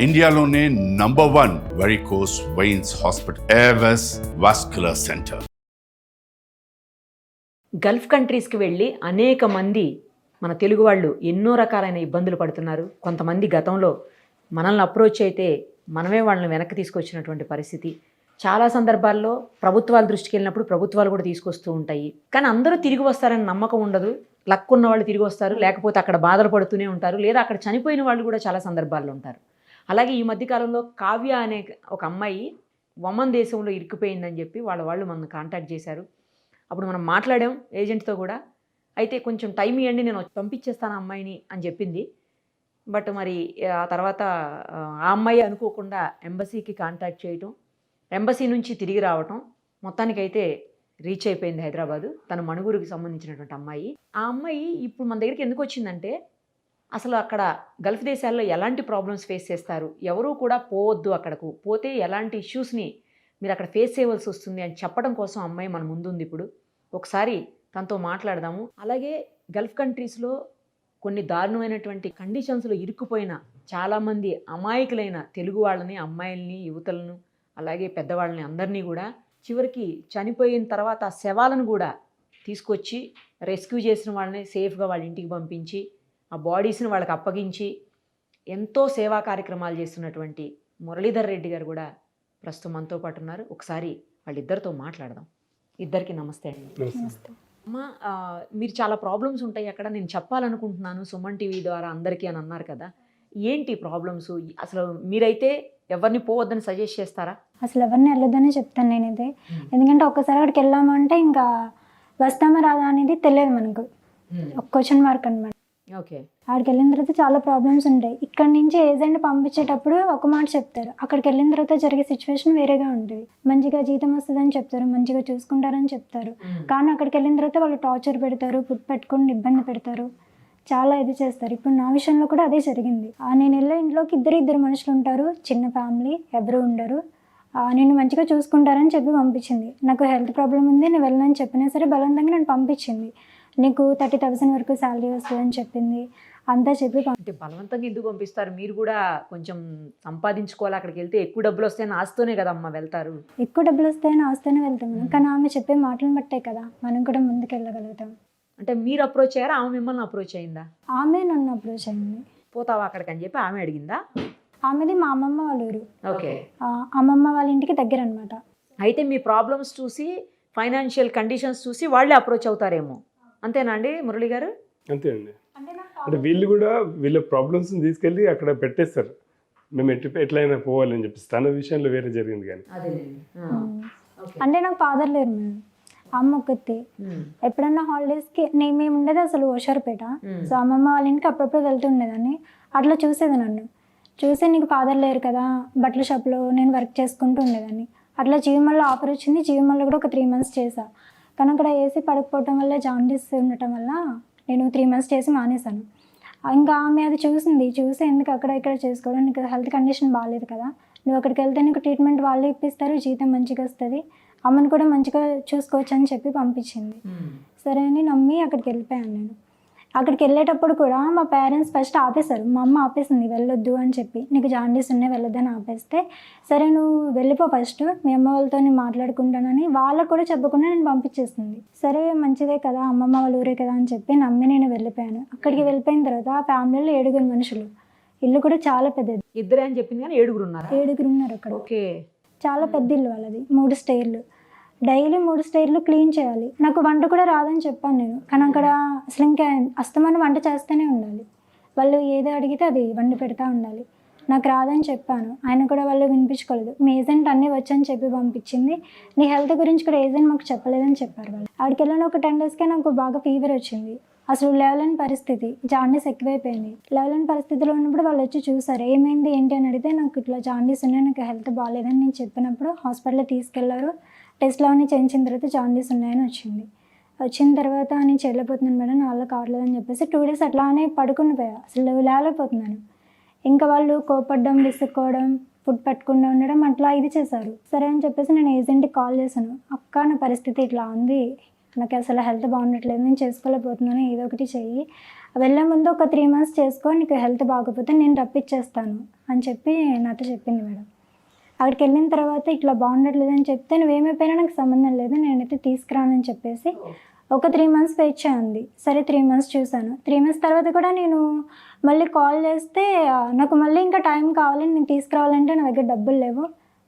ఇండియాలోనే #1 varicose veins hospital Avis vascular centre. Gulf కంట్రీస్కి వెళ్ళి అనేక మంది మన తెలుగు వాళ్ళు ఎన్నో రకాలైన ఇబ్బందులు పడుతున్నారు. కొంతమంది గతంలో మనల్ని అప్రోచ్ అయితే మనమే వాళ్ళని వెనక్కి తీసుకొచ్చినటువంటి పరిస్థితి. చాలా సందర్భాల్లో ప్రభుత్వాల దృష్టికి వెళ్ళినప్పుడు ప్రభుత్వాలు కూడా తీసుకొస్తూ ఉంటాయి. కానీ అందరూ తిరిగి వస్తారని నమ్మకం ఉండదు. లక్ ఉన్న వాళ్ళు తిరిగి వస్తారు, లేకపోతే అక్కడ బాధలు పడుతూనే ఉంటారు, లేదా అక్కడ చనిపోయిన వాళ్ళు కూడా చాలా సందర్భాల్లో ఉంటారు. అలాగే ఈ మధ్యకాలంలో కావ్య అనే ఒక అమ్మాయి ఒమన్ దేశంలో ఇరుక్కుపోయిందని చెప్పి వాళ్ళు మనల్ని కాంటాక్ట్ చేశారు. అప్పుడు మనం మాట్లాడాం ఏజెంట్తో కూడా. అయితే కొంచెం టైం ఇవ్వండి, నేను పంపించేస్తాను అమ్మాయిని అని చెప్పింది. బట్ మరి ఆ తర్వాత ఆ అమ్మాయి అనుకోకుండా ఎంబసీకి కాంటాక్ట్ చేయటం, ఎంబసీ నుంచి తిరిగి రావటం, మొత్తానికైతే రీచ్ అయిపోయింది హైదరాబాదు. తన మణుగూరుకి సంబంధించినటువంటి అమ్మాయి. ఆ అమ్మాయి ఇప్పుడు మన దగ్గరికి ఎందుకు వచ్చిందంటే, అసలు అక్కడ గల్ఫ్ దేశాల్లో ఎలాంటి ప్రాబ్లమ్స్ ఫేస్ చేస్తారు, ఎవరూ కూడా పోవద్దు, అక్కడకు పోతే ఎలాంటి ఇష్యూస్ని మీరు అక్కడ ఫేస్ చేయవలసి వస్తుంది అని చెప్పడం కోసం అమ్మాయి మన ముందుంది. ఇప్పుడు ఒకసారి తనతో మాట్లాడదాము. అలాగే గల్ఫ్ కంట్రీస్లో కొన్ని దారుణమైనటువంటి కండిషన్స్లో ఇరుక్కుపోయిన చాలామంది అమాయకులైన తెలుగు వాళ్ళని, అమ్మాయిల్ని, యువతలను, అలాగే పెద్దవాళ్ళని అందరినీ కూడా చివరికి చనిపోయిన తర్వాత ఆ శవాలను కూడా తీసుకొచ్చి రెస్క్యూ చేసిన వాళ్ళని సేఫ్గా వాళ్ళ ఇంటికి పంపించి ఆ బాడీస్ని వాళ్ళకి అప్పగించి ఎంతో సేవా కార్యక్రమాలు చేస్తున్నటువంటి మురళీధర్ రెడ్డి గారు కూడా ప్రస్తుతం మనతో పాటు ఉన్నారు. ఒకసారి వాళ్ళిద్దరితో మాట్లాడదాం. ఇద్దరికి నమస్తే అండి. అమ్మ, మీరు చాలా ప్రాబ్లమ్స్ ఉంటాయి అక్కడ, నేను చెప్పాలనుకుంటున్నాను సుమన్ టీవీ ద్వారా అందరికీ అని అన్నారు కదా, ఏంటి ప్రాబ్లమ్స్? అసలు మీరైతే ఎవరిని పోవద్దని సజెస్ట్ చేస్తారా? అసలు ఎవరిని వెళ్ళొద్దని చెప్తాను నేనైతే. ఎందుకంటే ఒక్కసారి అక్కడికి వెళ్ళామంటే ఇంకా వస్తామా రాదా అనేది తెలియదు మనకు, ఒక క్వశ్చన్ మార్క్ అనమాట. ఓకే. అక్కడికి వెళ్ళిన తర్వాత చాలా ప్రాబ్లమ్స్ ఉంటాయి. ఇక్కడ నుంచి ఏజెంట్ పంపించేటప్పుడు ఒక మాట చెప్తారు, అక్కడికి వెళ్ళిన తర్వాత జరిగే సిచ్యువేషన్ వేరేగా ఉంటుంది. మంచిగా జీతం వస్తుందని చెప్తారు, మంచిగా చూసుకుంటారని చెప్తారు. కానీ అక్కడికి వెళ్ళిన తర్వాత వాళ్ళు టార్చర్ పెడతారు, ఫుడ్ పెట్టుకుని ఇబ్బంది పెడతారు, చాలా ఇది చేస్తారు. ఇప్పుడు నా విషయంలో కూడా అదే జరిగింది. నేను వెళ్ళే ఇంట్లోకి ఇద్దరు మనుషులు ఉంటారు, చిన్న ఫ్యామిలీ, ఎవరు ఉండరు. నేను మంచిగా చూసుకుంటారని చెప్పి పంపించింది. నాకు హెల్త్ ప్రాబ్లం ఉంది, నేను వెళ్ళనని చెప్పినా సరే బలవంతంగా నేను పంపించింది. నీకు 30,000 వరకు శాలరీ వస్తుందని చెప్పింది. అంతా చెప్పి అంటే బలవంతంగా ఎందుకు పంపిస్తారు? మీరు కూడా కొంచెం సంపాదించుకోవాలి, అక్కడికి వెళ్తే ఎక్కువ డబ్బులు వస్తాయని ఆస్తోనే కదా అమ్మ వెళ్తారు. ఎక్కువ డబ్బులు వస్తాయని ఆస్తోనే వెళ్తాం మనం, కానీ ఆమె చెప్పే మాటలను బట్టే కదా మనం కూడా ముందుకు వెళ్ళగలుగుతాం. అంటే మీరు అప్రోచ్ అయ్యారా, ఆమె మిమ్మల్ని అప్రోచ్ అయిందా? ఆమె నన్ను అప్రోచ్ అయింది. పోతావా అక్కడికి అని చెప్పి ఆమె అడిగిందా? ఆమెది మా అమ్మమ్మ వాళ్ళ ఊరు. ఓకే. అమ్మమ్మ వాళ్ళ ఇంటికి దగ్గర అనమాట. అయితే మీ ప్రాబ్లమ్స్ చూసి, ఫైనాన్షియల్ కండిషన్స్ చూసి వాళ్ళే అప్రోచ్ అవుతారేమో, అంతేనా అండి మురళి గారు? అంతే అండి. అంటే వీళ్ళు కూడా వీళ్ళ ప్రాబ్లమ్స్ని తీసుకెళ్ళి అక్కడ పెట్టేస్తారు, మేము ఎట్లయినా పోవాలని చెప్పేసి. తన విషయంలో వేరే జరిగింది. కానీ అంటే నాకు ఫాదర్ లేరు మేడం, అమ్మ ఒక్కతే. ఎప్పుడన్నా హాలిడేస్కి మేము ఉండేది అసలు ఓషారుపేట. సో అమ్మమ్మ వాళ్ళ ఇంటికి అప్పుడప్పుడు వెళ్తుండేదాన్ని. అట్లా చూసేది నన్ను చూసి, నీకు ఫాదర్ లేరు కదా, బట్టల షాప్లో నేను వర్క్ చేసుకుంటూ ఉండేదాన్ని. అట్లా జీవమల్లో ఆఫర్ వచ్చింది, జీవమల్లో కూడా ఒక 3 months చేసా. కానీ అక్కడ ఏసీ పడకపోవటం వల్ల, జాండీస్ ఉండటం వల్ల నేను 3 months చేసి మానేశాను. ఇంకా ఆమె అది చూసి ఎందుకు అక్కడ ఇక్కడ చేసుకోవడం, నీకు హెల్త్ కండిషన్ బాగాలేదు కదా, నువ్వు అక్కడికి వెళ్తే నీకు ట్రీట్మెంట్ వాళ్ళే ఇప్పిస్తారు, జీతం మంచిగా వస్తుంది, అమ్మని కూడా మంచిగా చూసుకోవచ్చు అని చెప్పి పంపించింది. సరే అని నమ్మి అక్కడికి వెళ్ళిపోయాను నేను. అక్కడికి వెళ్ళేటప్పుడు కూడా మా పేరెంట్స్ ఫస్ట్ ఆపేశారు, మా అమ్మ ఆపేసింది వెళ్ళొద్దు అని చెప్పి, నీకు జాండీస్ ఉన్నాయి వెళ్ళొద్దని ఆపేస్తే, సరే నువ్వు వెళ్ళిపో ఫస్ట్, మీ అమ్మ వాళ్ళతో నేను మాట్లాడుకుంటానని వాళ్ళకు కూడా చెప్పకుండా నేను పంపించేస్తుంది. సరే మంచిదే కదా, అమ్మమ్మ వాళ్ళ ఊరే కదా అని చెప్పి నమ్మి నేను వెళ్ళిపోయాను. అక్కడికి వెళ్ళిపోయిన తర్వాత ఆ ఫ్యామిలీలో 7 మనుషులు, ఇల్లు కూడా చాలా పెద్దది. ఇద్దరే అని చెప్పింది కానీ 7 ఉన్నారు. 7 ఉన్నారు అక్కడ. ఓకే. చాలా పెద్ద ఇల్లు వాళ్ళది, 3 స్టైర్లు. డైలీ 3 స్టైర్లు క్లీన్ చేయాలి. నాకు వంట కూడా రాదని చెప్పాను నేను, కానీ అక్కడ అసలు ఇంకా అస్తమానం వంట చేస్తూనే ఉండాలి. వాళ్ళు ఏదో అడిగితే అది వండి పెడతా ఉండాలి. నాకు రాదని చెప్పాను, ఆయన కూడా వాళ్ళు వినిపించుకోలేదు. మీ ఏజెంట్ అన్నీ వచ్చని చెప్పి పంపించింది, నీ హెల్త్ గురించి కూడా ఏజెంట్ మాకు చెప్పలేదని చెప్పారు వాళ్ళు. అక్కడికి వెళ్ళిన ఒక 10 daysకే నాకు బాగా ఫీవర్ వచ్చింది. అసలు లేవలేని పరిస్థితి, జాండీస్ ఎక్కువైపోయింది. లేవలేని పరిస్థితిలో ఉన్నప్పుడు వాళ్ళు వచ్చి చూసారు, ఏమైంది ఏంటి అని అడిగితే, నాకు ఇట్లా జాండీస్ ఉన్నాయి, నాకు హెల్త్ బాగాలేదని నేను చెప్పినప్పుడు హాస్పిటల్లో తీసుకెళ్లారు. టెస్ట్లో అన్నీ చేయించిన తర్వాత జాండీస్ ఉన్నాయని వచ్చిన తర్వాత నేను చేయలేకపోతున్నాను మేడం, నా వల్ల కావట్లేదని చెప్పేసి 2 days అట్లానే పడుకుని పోయా, అసలు లేవలేకపోతున్నాను. ఇంకా వాళ్ళు కోపడ్డం, విసుక్కోవడం, ఫుడ్ పెట్టకుండా ఉండడం అట్లా ఇది చేశారు. సరే అని చెప్పేసి నేను ఏజెంట్కి కాల్ చేశాను, అక్క నా పరిస్థితి ఇట్లా ఉంది, నాకు అసలు హెల్త్ బాగుండట్లేదు, నేను చేసుకోలేకపోతున్నాను, ఏదో ఒకటి చెయ్యి వెళ్ళే ముందు ఒక 3 months చేసుకో, నీకు హెల్త్ బాగోపోతే నేను రప్పించేస్తాను అని చెప్పి నాతో చెప్పింది మేడం. అక్కడికి వెళ్ళిన తర్వాత ఇట్లా బాగుండట్లేదని చెప్తే నువ్వేమైపోయినా నాకు సంబంధం లేదు, నేనైతే తీసుకురానని చెప్పేసి ఒక 3 months వెయిట్ చేయండి. సరే 3 months చూశాను. 3 months తర్వాత కూడా నేను మళ్ళీ కాల్ చేస్తే నాకు మళ్ళీ ఇంకా టైం కావాలి, నేను తీసుకురావాలంటే నా దగ్గర డబ్బులు లేవు,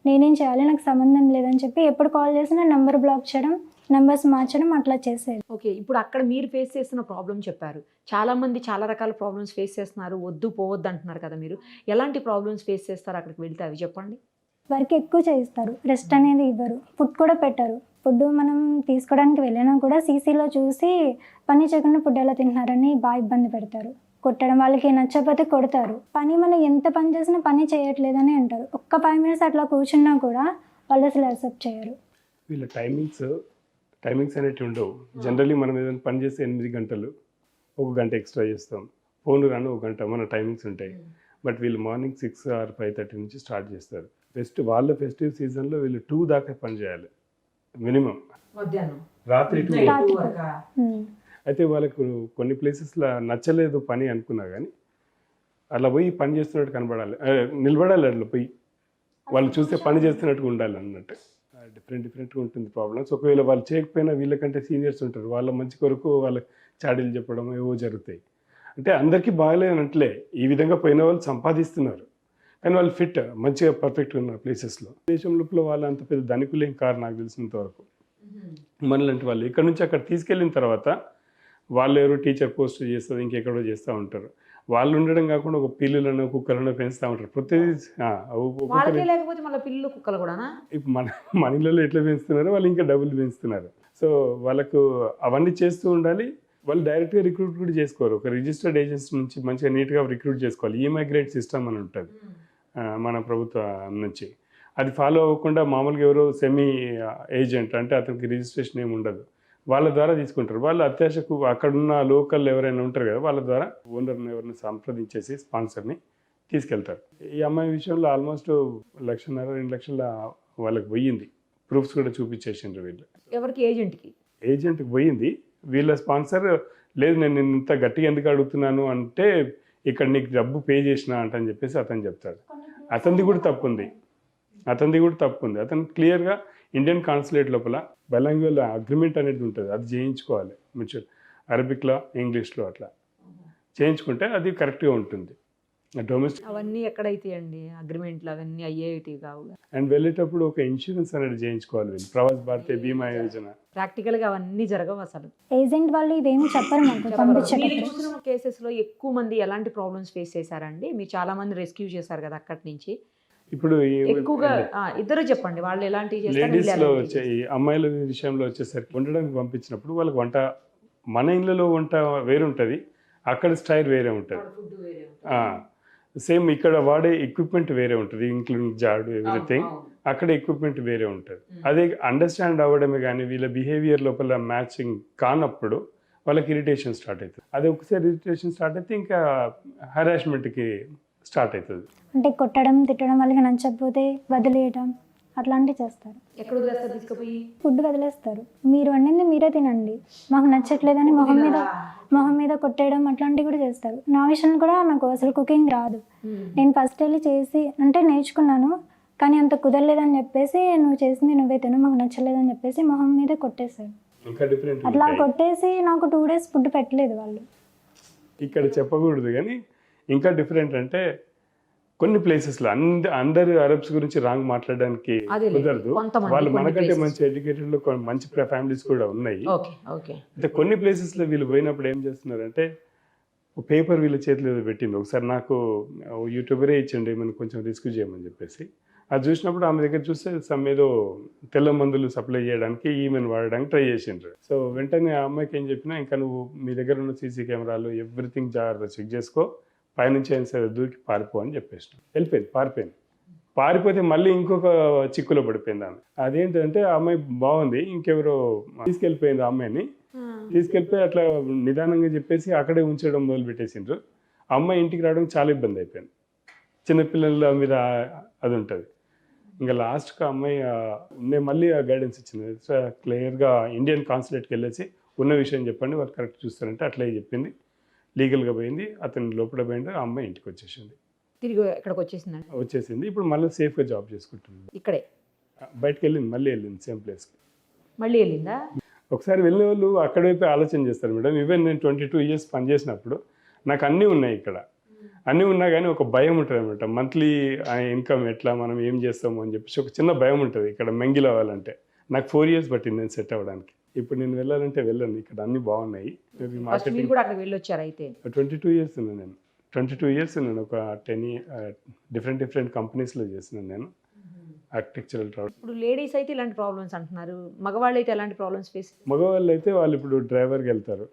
నేనేం చేయాలి, నాకు సంబంధం లేదని చెప్పి ఎప్పుడు కాల్ చేసినా నెంబర్ బ్లాక్ చేయడం, నెంబర్స్ మార్చడం అట్లా చేసేది. ఓకే, ఇప్పుడు అక్కడ మీరు ఫేస్ చేస్తున్న ప్రాబ్లం చెప్పారు. చాలామంది చాలా రకాల ప్రాబ్లమ్స్ ఫేస్ చేస్తున్నారు, వద్దు పోవద్దు అంటున్నారు కదా మీరు. ఎలాంటి ప్రాబ్లమ్స్ ఫేస్ చేస్తారు అక్కడికి వెళ్తే, అవి చెప్పండి. వర్క్ ఎక్కువ చేయిస్తారు, రెస్ట్ అనేది ఇవ్వరు, ఫుడ్ కూడా పెట్టరు. ఫుడ్ మనం తీసుకోవడానికి వెళ్ళినా కూడా సీసీలో చూసి పని చేయకుండా ఫుడ్ ఎలా తింటున్నారని బాగా ఇబ్బంది పెడతారు. కొట్టడం, వాళ్ళకి నచ్చకపోతే కొడతారు. పని మనం ఎంత పని చేసినా పని చేయట్లేదని అంటారు. ఒక్క 5 minutes అట్లా కూర్చున్నా కూడా వాళ్ళు అసలు యాక్సెప్ట్ చేయరు. వీళ్ళ టైమింగ్స్ అనేవి ఉండవు. జనరల్లీ మనం ఏదైనా పని చేస్తే 8 గంటలు, 1 గంట ఎక్స్ట్రా చేస్తాం. ఫోన్ రాను 1 గంట, మన టైమింగ్స్ ఉంటాయి. బట్ వీళ్ళు మార్నింగ్ 6 or 5:30 నుంచి స్టార్ట్ చేస్తారు. వాళ్ళ ఫెస్టివ్ సీజన్లో వీళ్ళు 2 దాకా పని చేయాలి మినిమం, రాత్రి 2. అయితే వాళ్ళకు కొన్ని ప్లేసెస్లో నచ్చలేదు పని అనుకున్నా కానీ అలా పోయి పని చేస్తున్నట్టు కనబడాలి, నిలబడాలి, అట్లా పోయి వాళ్ళు చూస్తే పని చేస్తున్నట్టుగా ఉండాలి అన్నట్టు. డిఫరెంట్గా ఉంటుంది ప్రాబ్లమ్స్. ఒకవేళ వాళ్ళు చేయకపోయినా వీళ్ళకంటే సీనియర్స్ ఉంటారు, వాళ్ళ మంచి కొరకు వాళ్ళ చాడీలు చెప్పడం ఏవో జరుగుతాయి. అంటే అందరికీ బాగలేదనట్లే, ఈ విధంగా పోయిన వాళ్ళు సంపాదిస్తున్నారు కానీ వాళ్ళు ఫిట్ మంచిగా పర్ఫెక్ట్గా ఉన్న ప్లేసెస్లో. దేశం లోపల వాళ్ళు అంత పెద్ద ధనికులేం కారు నాకు తెలిసినంత వరకు. మనలాంటి వాళ్ళు ఇక్కడ నుంచి అక్కడ తీసుకెళ్ళిన తర్వాత వాళ్ళు ఎవరు టీచర్ పోస్ట్ చేస్తారు, ఇంకెక్కడో చేస్తూ ఉంటారు. వాళ్ళు ఉండడం కాకుండా ఒక పిల్లులను కుక్కలను పెంచుతూ ఉంటారు. ప్రతిదీ లేకపోతే మళ్ళీ పిల్లలు కుక్కలు కూడా ఇప్పుడు మన ఇళ్ళలో ఎట్లా పెంచుతున్నారో వాళ్ళు ఇంకా డబ్బులు పెంచుతున్నారు. సో వాళ్ళకు అవన్నీ చేస్తూ ఉండాలి. వాళ్ళు డైరెక్ట్గా రిక్రూట్ కూడా చేసుకోరు, ఒక రిజిస్టర్డ్ ఏజెన్సీ నుంచి మంచిగా నీట్గా రిక్రూట్ చేసుకోవాలి. ఈమైగ్రేట్ సిస్టమ్ అని ఉంటుంది మన ప్రభుత్వం నుంచి. అది ఫాలో అవ్వకుండా మామూలుగా ఎవరో సెమీ ఏజెంట్ అంటే అతనికి రిజిస్ట్రేషన్ ఏమి ఉండదు, వాళ్ళ ద్వారా తీసుకుంటారు. వాళ్ళు అత్యాశకు అక్కడున్న లోకల్ ఎవరైనా ఉంటారు కదా, వాళ్ళ ద్వారా ఓనర్ని ఎవరిని సంప్రదించేసి స్పాన్సర్ని తీసుకెళ్తారు. ఈ అమ్మాయి విషయంలో ఆల్మోస్ట్ 1.5-2 లక్షల వాళ్ళకి పోయింది. ప్రూఫ్స్ కూడా చూపించేసిండ్రు వీళ్ళు. ఎవరికి? ఏజెంట్కి పోయింది. వీళ్ళ స్పాన్సర్ లేదు, నేను ఇంత గట్టిగా ఎందుకు అడుగుతున్నాను అంటే ఇక్కడ నీకు డబ్బు పే చేసిన అంటని చెప్పేసి అతను చెప్తాడు. అతనిది కూడా తప్పు ఉంది. అతను క్లియర్గా ఇండియన్ కాన్సులేట్ లోపల బైలాంగ్వేజ్ అగ్రిమెంట్ అనేది ఉంటుంది, అది చేయించుకోవాలి. మ్యూచువల్ అరబిక్లో, ఇంగ్లీష్లో అట్లా చేయించుకుంటే అది కరెక్ట్గా ఉంటుంది. డొమెస్టిక్ అవన్నీ ఎక్కడైతే అండి అగ్రిమెంట్లు అవన్నీ అయ్యేటి కావు. అండ్ వెళ్ళేటప్పుడు ఒక ఇన్సూరెన్స్ అనేది చేయించుకోవాలి వీళ్ళు, ప్రవాస్ భారతీయ బీమా యోజన. ప్రాక్టికల్గా అవన్నీ జరగవు అసలు. ఏజెంట్ వాళ్ళు ఇదేమి చెప్పరు మాకు. కేసెస్లో ఎక్కువ మంది ఎలాంటి ప్రాబ్లమ్స్ ఫేస్ చేశారండి? మీరు చాలా మంది రెస్క్యూ చేశారు కదా అక్కడి నుంచి. ఇప్పుడు ఎక్కువగా ఇద్దరు చెప్పండి, వాళ్ళు ఎలాంటి లేడీస్లో వచ్చే ఈ అమ్మాయిల విషయంలో వచ్చేసరికి వండడానికి పంపించినప్పుడు వాళ్ళకి వంట, మన ఇళ్ళలో వంట వేరే ఉంటుంది, అక్కడ స్టైల్ వేరే ఉంటుంది. సేమ్ ఇక్కడ వాడే ఎక్విప్మెంట్ వేరే ఉంటుంది, ఇంక్లూడింగ్ జాడు ఎవ్రీథింగ్. అక్కడ ఎక్విప్మెంట్ వేరే ఉంటుంది. అదే అండర్స్టాండ్ అవ్వడమే కానీ వీళ్ళ బిహేవియర్ లోపల మ్యాచింగ్ కానప్పుడు వాళ్ళకి ఇరిటేషన్ స్టార్ట్ అవుతుంది. అదే ఒకసారి ఇరిటేషన్ స్టార్ట్ అయితే ఇంకా హెరాస్మెంట్కి స్టార్ట్ అవుతుంది. అంటే కొట్టడం, తిట్టడం, వాళ్ళకి నచ్చకపోతే వదిలేయడం అట్లాంటివి చేస్తారు. ఎక్కడ వదిలేస్తారు? తీసుకుపోయి ఫుడ్ వదిలేస్తారు. మీరు వండింది మీరే తినండి, మాకు నచ్చట్లేదని మొహం మీద కొట్టేయడం అట్లాంటివి కూడా చేస్తారు. నా విషయంలో కూడా నాకు అసలు కుకింగ్ రాదు. నేను ఫస్ట్ వెళ్ళి చేసి అంటే నేర్చుకున్నాను, కానీ అంత కుదరలేదని చెప్పేసి నువ్వు చేసింది నువ్వే తిను, మాకు నచ్చలేదని చెప్పేసి మొహం మీద కొట్టేశారు. అట్లా కొట్టేసి నాకు 2 days ఫుడ్ పెట్టలేదు వాళ్ళు. ఇక్కడ చెప్పకూడదు కానీ ఇంకా డిఫరెంట్ అంటే కొన్ని ప్లేసెస్లో అందరు అరబ్స్ గురించి రాంగ్ మాట్లాడడానికి కుదరదు. వాళ్ళు మనకంటే మంచి ఎడ్యుకేటెడ్లో మంచి ఫ్యామిలీస్ కూడా ఉన్నాయి. అయితే కొన్ని ప్లేసెస్లో వీళ్ళు పోయినప్పుడు ఏం చేస్తున్నారంటే పేపర్ వీళ్ళ చేతిలో పెట్టింది. ఒకసారి నాకు యూట్యూబరే ఇచ్చండి మనకు కొంచెం రిస్క్ చేయమని చెప్పేసి, అది చూసినప్పుడు ఆమె దగ్గర చూస్తే ఏదో తెల్ల మందులు సప్లై చేయడానికి ఈమెను వాడడానికి ట్రై చేసిండ్రు. సో వెంటనే ఆ అమ్మాయికి ఏం చెప్పినా, ఇంకా నువ్వు మీ దగ్గర ఉన్న సీసీ కెమెరాలు ఎవ్రీథింగ్ జాగ్రత్త చెక్ చేసుకో, పైనుంచి అయినా సరే దూకి పారిపో అని చెప్పేసి వెళ్ళిపోయింది. పారిపోతే మళ్ళీ ఇంకొక చిక్కులో పడిపోయింది ఆమె. అదేంటంటే ఆ అమ్మాయి బాగుంది, ఇంకెవరో తీసుకెళ్ళిపోయింది ఆ అమ్మాయిని. తీసుకెళ్ళిపోయి అట్లా నిదానంగా చెప్పేసి అక్కడే ఉంచడం మొదలు పెట్టేసిండ్రు. అమ్మాయి ఇంటికి రావడం చాలా ఇబ్బంది అయిపోయింది. చిన్నపిల్లల మీద అది ఉంటుంది. ఇంకా లాస్ట్గా అమ్మాయి నేను మళ్ళీ గైడెన్స్ ఇచ్చింది. క్లియర్గా ఇండియన్ కాన్సులేట్కి వెళ్ళేసి ఉన్న విషయం చెప్పండి, వాళ్ళు కరెక్ట్ చూస్తారంటే అట్లే చెప్పింది. లీగల్గా పోయింది, అతను లోపల పోయింది, ఆ అమ్మాయి ఇంటికి వచ్చేసింది. తిరిగి ఇక్కడికి వచ్చేసిందండి. ఇప్పుడు మళ్ళీ సేఫ్గా జాబ్ చేసుకుంటుంది. ఇక్కడే బయటకు వెళ్ళింది, మళ్ళీ వెళ్ళింది సేమ్ ప్లేస్కి. మళ్ళీ వెళ్ళిందా? ఒకసారి వెళ్ళిన వాళ్ళు అక్కడ వైపు ఆలోచన చేస్తారు మేడం. ఈవెన్ నేను 22 years పనిచేసినప్పుడు నాకు అన్నీ ఉన్నాయి ఇక్కడ, అన్నీ ఉన్నా కానీ ఒక భయం ఉంటుంది అనమాట. మంత్లీ ఇన్కమ్ ఎట్లా, మనం ఏం చేస్తాము అని చెప్పేసి ఒక చిన్న భయం ఉంటుంది ఇక్కడ మెంగిల్ అవ్వాలంటే. నాకు 4 years పట్టింది నేను సెట్ అవ్వడానికి. ఇప్పుడు నేను వెళ్ళాలంటే వెళ్ళను, ఇక్కడ అన్నీ బాగున్నాయి. మీరు మార్కెటింగ్ కూడా అక్కడ వెళ్ళొచ్చారు అయితే? 22 years ఉన్నాను నేను. 22 years నేను ఒక 10 డిఫరెంట్ కంపెనీస్లో చేసినాను నేను ఆర్కిటెక్చరల్ ట్రావెల్. ఇప్పుడు లేడీస్ అయితే ఇలాంటి ప్రాబ్లమ్స్ అంటున్నారు, మగవాళ్ళు అయితే ఎలాంటి ప్రాబ్లమ్స్ ఫేస్? మగవాళ్ళు అయితే వాళ్ళు ఇప్పుడు డ్రైవర్కి వెళ్తారు,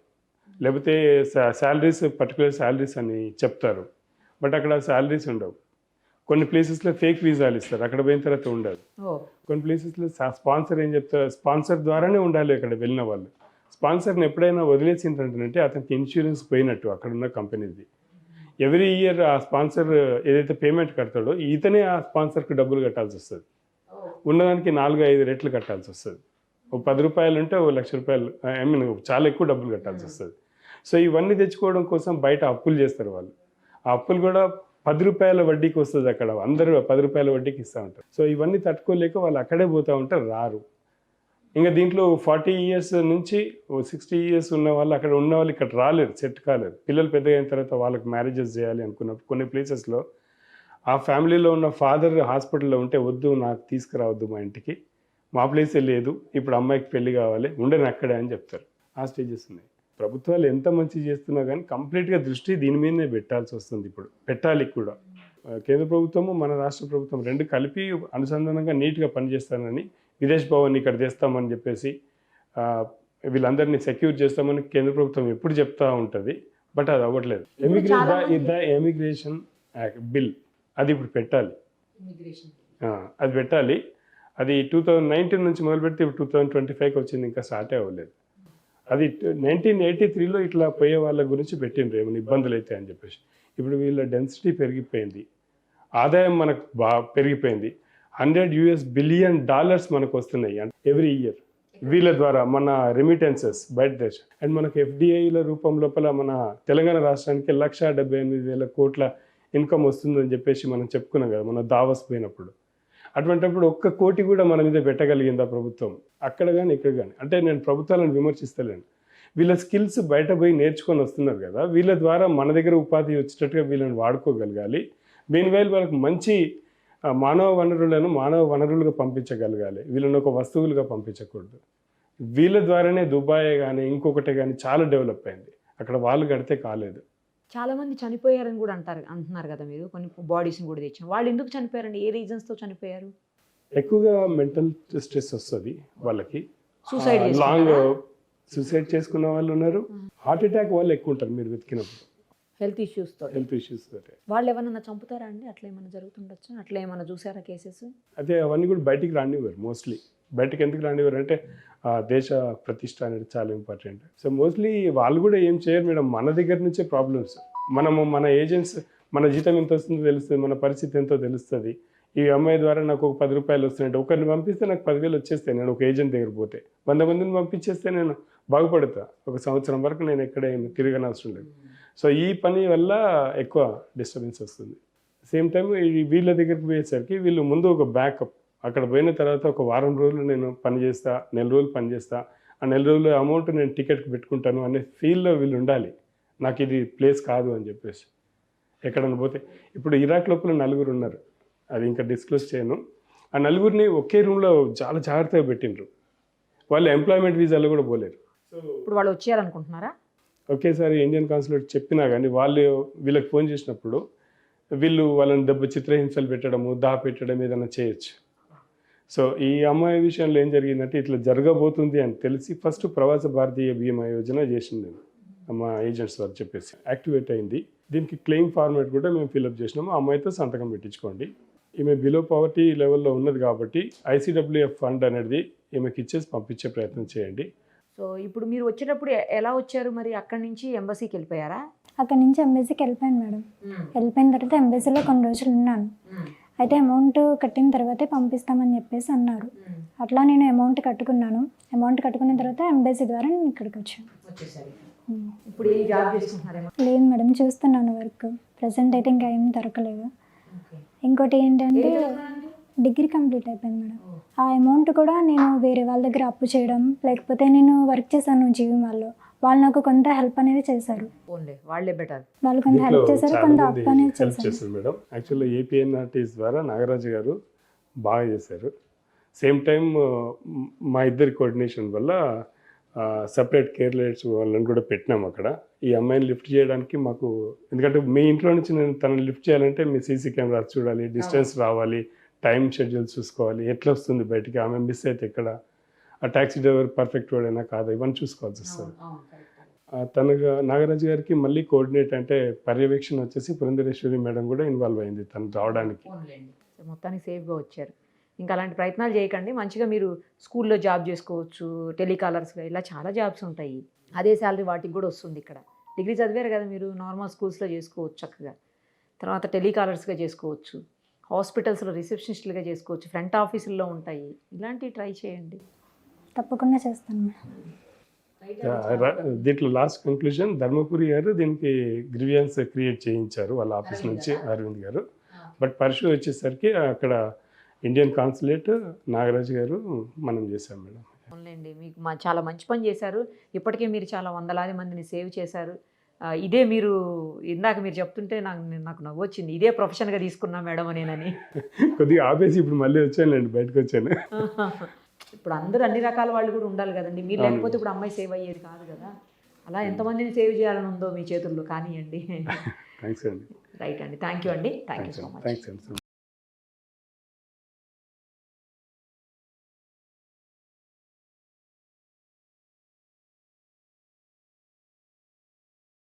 లేకపోతే శాలరీస్ పర్టికులర్ శాలరీస్ అని చెప్తారు, బట్ అక్కడ శాలరీస్ ఉండవు. కొన్ని ప్లేసెస్లో ఫేక్ వీసాలు ఇస్తారు, అక్కడ పోయిన తర్వాత ఉండదు. కొన్ని ప్లేసెస్లో స్పాన్సర్ ఏం చెప్తారు, స్పాన్సర్ ద్వారానే ఉండాలి అక్కడ వెళ్ళిన వాళ్ళు. స్పాన్సర్ని ఎప్పుడైనా వదిలేసిందంటే అతనికి ఇన్సూరెన్స్ పోయినట్టు అక్కడ ఉన్న కంపెనీది. ఎవ్రీ ఇయర్ ఆ స్పాన్సర్ ఏదైతే పేమెంట్ కడతాడో ఇతనే ఆ స్పాన్సర్కి డబ్బులు కట్టాల్సి వస్తుంది. ఉన్నదానికి 4-5 రెట్లు కట్టాల్సి వస్తుంది. ఒక 10 రూపాయలు ఉంటే 1 లక్ష రూపాయలు, ఐ మీన్ చాలా ఎక్కువ డబ్బులు కట్టాల్సి వస్తుంది. సో ఇవన్నీ తెచ్చుకోవడం కోసం బయట అప్పులు చేస్తారు వాళ్ళు. ఆ అప్పులు కూడా 10 రూపాయల వడ్డీకి వస్తుంది, అక్కడ అందరూ 10 రూపాయల వడ్డీకి ఇస్తూ ఉంటారు. సో ఇవన్నీ తట్టుకోలేక వాళ్ళు అక్కడే పోతూ ఉంటారు, రారు. ఇంకా దీంట్లో 40 years నుంచి 60 years ఉన్న వాళ్ళు అక్కడ ఉన్న వాళ్ళు ఇక్కడ రాలేరు, సెట్ కాలేరు. పిల్లలు పెద్దగా అయిన తర్వాత వాళ్ళకి మ్యారేజెస్ చేయాలి అనుకున్నప్పుడు కొన్ని ప్లేసెస్లో ఆ ఫ్యామిలీలో ఉన్న ఫాదర్ హాస్పిటల్లో ఉంటే, వద్దు నాకు తీసుకురావద్దు మా ఇంటికి, మా ప్లేసే లేదు, ఇప్పుడు అమ్మాయికి పెళ్లి కావాలి, ఉండని అక్కడే అని చెప్తారు. ఆ స్టేజెస్ ఉన్నాయి. ప్రభుత్వాలు ఎంత మంచి చేస్తున్నా కానీ కంప్లీట్గా దృష్టి దీని మీదనే పెట్టాల్సి వస్తుంది. ఇప్పుడు పెట్టాలి కూడా. కేంద్ర ప్రభుత్వము మన రాష్ట్ర ప్రభుత్వం రెండు కలిపి అనుసంధానంగా నీట్గా పనిచేస్తానని, విదేశ్ భవన్ ఇక్కడ తెస్తామని చెప్పేసి వీళ్ళందరినీ సెక్యూర్ చేస్తామని కేంద్ర ప్రభుత్వం ఎప్పుడు చెప్తా ఉంటుంది, బట్ అది అవ్వట్లేదు. ఎమిగ్రేషన్ బిల్ అది ఇప్పుడు పెట్టాలి, అది పెట్టాలి. అది 2019 నుంచి మొదలు పెడితే ఇప్పుడు 2025కి వచ్చింది, ఇంకా స్టార్టే అవ్వలేదు. అది 1983లో ఇట్లా పోయే వాళ్ళ గురించి పెట్టిండ్రు ఏమైనా ఇబ్బందులు అయితే అని చెప్పేసి. ఇప్పుడు వీళ్ళ డెన్సిటీ పెరిగిపోయింది, ఆదాయం మనకు పెరిగిపోయింది. $100 బిలియన్ మనకు వస్తున్నాయి ఎవ్రీ ఇయర్ వీళ్ళ ద్వారా, మన రెమిటెన్సెస్ బయట దేశం. అండ్ మనకు FDIల రూపం లోపల మన తెలంగాణ రాష్ట్రానికి 1,78,000 కోట్ల ఇన్కమ్ వస్తుందని చెప్పేసి మనం చెప్పుకున్నాం కదా మన దావస్ పోయినప్పుడు. అటువంటిప్పుడు 1 కోటి కూడా మన మీద పెట్టగలిగిందా ప్రభుత్వం? అక్కడ కానీ ఇక్కడ కానీ. అంటే నేను ప్రభుత్వాలను విమర్శిస్తలేను, వీళ్ళ స్కిల్స్ బయట పోయి నేర్చుకొని వస్తున్నారు కదా, వీళ్ళ ద్వారా మన దగ్గర ఉపాధి వచ్చేటట్టుగా వీళ్ళని వాడుకోగలగాలి. మీన్వైల్ వాళ్ళకి మంచి మానవ వనరులుగా పంపించగలగాలి, వీళ్ళని ఒక వస్తువులుగా పంపించకూడదు. వీళ్ళ ద్వారానే దుబాయ్ కానీ ఇంకొకటి కానీ చాలా డెవలప్ అయింది, అక్కడ వాళ్ళు కడితే కాలేదు. చాలామంది చనిపోయారని కూడా అంటున్నారు కదా మీరు, కొన్ని బాడీస్ని కూడా తెచ్చారు. వాళ్ళు ఎందుకు చనిపోయారండి? ఏ రీజన్స్తో చనిపోయారు? ఎక్కువగా మెంటల్ స్ట్రెస్ వస్తుంది వాళ్ళకి, సూసైడ్ సూసైడ్ చేసుకున్న వాళ్ళు ఉన్నారు, హార్ట్ అటాక్ వాళ్ళు ఎక్కువ ఉంటారు మీరు వెతికినప్పుడు. హెల్త్ ఇష్యూస్ వాళ్ళు ఏమన్నా చంపుతారా అండి? అట్లా ఏమైనా జరుగుతుండొచ్చు, అట్లా ఏమైనా చూసారా కేసెస్? అదే అవన్నీ కూడా బయటికి రానివ్వరు. మోస్ట్లీ బయటకు ఎందుకు రానివ్వరు అంటే దేశ ప్రతిష్ట అనేది చాలా ఇంపార్టెంట్. సో మోస్ట్లీ వాళ్ళు కూడా ఏం చేయరు మేడం, మన దగ్గర నుంచే ప్రాబ్లమ్స్. మన ఏజెంట్స్ మన జీతం ఎంత వస్తుందో తెలుస్తుంది, మన పరిస్థితి ఎంతో తెలుస్తుంది. ఈ అమ్మాయి ద్వారా నాకు ఒక 10 రూపాయలు వస్తున్నాయంటే, ఒకరిని పంపిస్తే నాకు 10,000 వచ్చేస్తాయి. నేను ఒక ఏజెంట్ దగ్గర పోతే 100 మందిని పంపించేస్తే నేను బాగుపడతా. ఒక సంవత్సరం వరకు నేను ఎక్కడ తిరగనవసరం లేదు. సో ఈ పని వల్ల ఎక్కువ డిస్టర్బెన్స్ వస్తుంది. సేమ్ టైం వీళ్ళ దగ్గరికి పోయేసరికి వీళ్ళు ముందు ఒక బ్యాకప్, అక్కడ పోయిన తర్వాత ఒక వారం రోజులు నేను పనిచేస్తా, 1 నెల రోజులు పనిచేస్తా, ఆ 1 నెల రోజుల అమౌంట్ నేను టికెట్కి పెట్టుకుంటాను అనే ఫీల్లో వీళ్ళు ఉండాలి. నాకు ఇది ప్లేస్ కాదు అని చెప్పేసి. ఎక్కడన్నా పోతే ఇప్పుడు ఇరాక్ లోపల 4 ఉన్నారు, అది ఇంకా డిస్క్లోజ్ చేయను. ఆ 4 ఒకే రూమ్లో చాలా జాగ్రత్తగా పెట్టిండ్రు. వాళ్ళు ఎంప్లాయ్మెంట్ వీసాలో కూడా పోలేరు. సో ఇప్పుడు వాళ్ళు వచ్చారనుకుంటున్నారా? ఒకేసారి ఇండియన్ కాన్సులేట్ చెప్పినా కానీ వాళ్ళు వీళ్ళకి ఫోన్ చేసినప్పుడు వీళ్ళు వాళ్ళని చిత్రహింసలు పెట్టడము, పెట్టడం ఏదైనా చేయొచ్చు. సో ఈ అమ్మాయి విషయంలో ఏం జరిగిందంటే, ఇట్లా జరగబోతుంది అని తెలిసి ఫస్ట్ ప్రవాస భారతీయ బీమా యోజన చేసింది మా ఏజెంట్స్ వారు చెప్పేసి, యాక్టివేట్ అయింది. దీనికి క్లెయిమ్ ఫార్మేట్ కూడా మేము ఫిల్అప్ చేసినాము. ఆ అమ్మాయితో సంతకం పెట్టించుకోండి. ఈమె బిలో పవర్టీ లెవెల్లో ఉన్నది కాబట్టి ICWF ఫండ్ అనేది ఈమెకి ఇచ్చేసి పంపించే ప్రయత్నం చేయండి. సో ఇప్పుడు మీరు వచ్చేటప్పుడు ఎలా వచ్చారు మరి? అక్కడి నుంచి ఎంబసీకి వెళ్ళిపోయారా? అక్కడి నుంచి ఎంబసీకి వెళ్ళిపోయాను మేడం. వెళ్ళిపోయిన తర్వాత ఎంబసీలో కొన్ని రోజులు ఉన్నాను. అయితే అమౌంట్ కట్టిన తర్వాతే పంపిస్తామని చెప్పేసి అన్నారు. అట్లా నేను అమౌంట్ కట్టుకున్నాను. అమౌంట్ కట్టుకున్న తర్వాత ఎంబసీ ద్వారా నేను ఇక్కడికి వచ్చాను. ఇప్పుడు ఏ జాబ్ చేసుకుంటున్నారేమో. లేదు మేడం, చూస్తున్నాను వర్క్. ప్రజెంట్ అయితే ఇంకా ఏం దొరకలేదు. ఇంకోటి ఏంటంటే డిగ్రీ కంప్లీట్ అయిపోయింది మేడం. ఆ అమౌంట్ కూడా నేను వేరే వాళ్ళ దగ్గర అప్పు చేయడం, లేకపోతే నేను వర్క్ చేశాను జీవి వాళ్ళు నాకు కొంత హెల్ప్ అనేది చేశారు. ఓన్లీ వాళ్ళే బెటర్. వాళ్ళు కొంత హెల్ప్ చేశారు, కొంత అప్పు అనేది హెల్ప్ చేశారు. చేశారు మేడం. యాక్చువల్లీ ఏపీఎన్ఆర్టీస్ ద్వారా నాగరాజు గారు బాగా చేశారు. సేమ్ టైం మా ఇద్దరి కోఆర్డినేషన్ వల్ల సపరేట్ కేర్ లైట్స్ వాళ్ళని కూడా పెట్టినాం అక్కడ. ఈ అమ్మాయిని లిఫ్ట్ చేయడానికి మాకు, ఎందుకంటే మీ ఇంట్లో నుంచి నేను తనని లిఫ్ట్ చేయాలంటే మీ సీసీ కెమెరాస్ చూడాలి, డిస్టెన్స్ రావాలి, టైం షెడ్యూల్ చూసుకోవాలి, ఎట్లా వస్తుంది బయటికి, ఆమె మిస్ అయితే ఎక్కడ, ఆ ట్యాక్సీ డ్రైవర్ పర్ఫెక్ట్ వాడైనా కాదా, ఇవన్నీ చూసుకోవాల్సి వస్తుంది. తనగా నాగరాజు గారికి మళ్ళీ కోఆర్డినేట్ అంటే పర్యవేక్షణ వచ్చేసి పురంధరేశ్వరి మేడం కూడా ఇన్వాల్వ్ అయింది తను రావడానికి. మొత్తానికి సేఫ్గా వచ్చారు. ఇంకా అలాంటి ప్రయత్నాలు చేయకండి. మంచిగా మీరు స్కూల్లో జాబ్ చేసుకోవచ్చు, టెలికాలర్స్గా, ఇలా చాలా జాబ్స్ ఉంటాయి. అదే శాలరీ వాటికి కూడా వస్తుంది. ఇక్కడ డిగ్రీ చదివారు కదా మీరు, నార్మల్ స్కూల్స్లో చేసుకోవచ్చు చక్కగా. తర్వాత టెలికాలర్స్గా చేసుకోవచ్చు, హాస్పిటల్స్లో రిసెప్షనిస్టులుగా చేసుకోవచ్చు, ఫ్రంట్ ఆఫీసుల్లో ఉంటాయి. ఇలాంటివి ట్రై చేయండి. తప్పకుండా చేస్తాను మేడం. దీంట్లో లాస్ట్ కంక్లూజన్, ధర్మపురి గారు దీనికి గ్రీవియన్స్ క్రియేట్ చేయించారు వాళ్ళ ఆఫీస్ నుంచి, అరవింద్ గారు. బట్ పర్షు వచ్చేసరికి అక్కడ ఇండియన్ కాన్సులేట్ నాగరాజు గారు మనం చేశాం మేడం. అవునండి, మీకు చాలా మంచి పని చేశారు. ఇప్పటికే మీరు చాలా వందలాది మందిని సేవ్ చేశారు. ఇదే మీరు ఇందాక మీరు చెప్తుంటే నాకు నవ్వు వచ్చింది. ఇదే ప్రొఫెషన్గా తీసుకున్నా మేడం నేనని. కొద్దిగా ఆపేసి ఇప్పుడు మళ్ళీ వచ్చానులేండి, బయటకు వచ్చాను. ఇప్పుడు అందరూ అన్ని రకాల వాళ్ళు కూడా ఉండాలి కదండి. మీరు లేకపోతే ఇప్పుడు అమ్మాయి సేవ్ అయ్యేది కాదు కదా. అలా ఎంతమందిని సేవ్ చేయాలని ఉందో మీ చేతుల్లో, కానివ్వండి. థ్యాంక్స్ అండి. రైట్ అండి, థ్యాంక్ యూ అండి, thank you so much. Thanks అండి.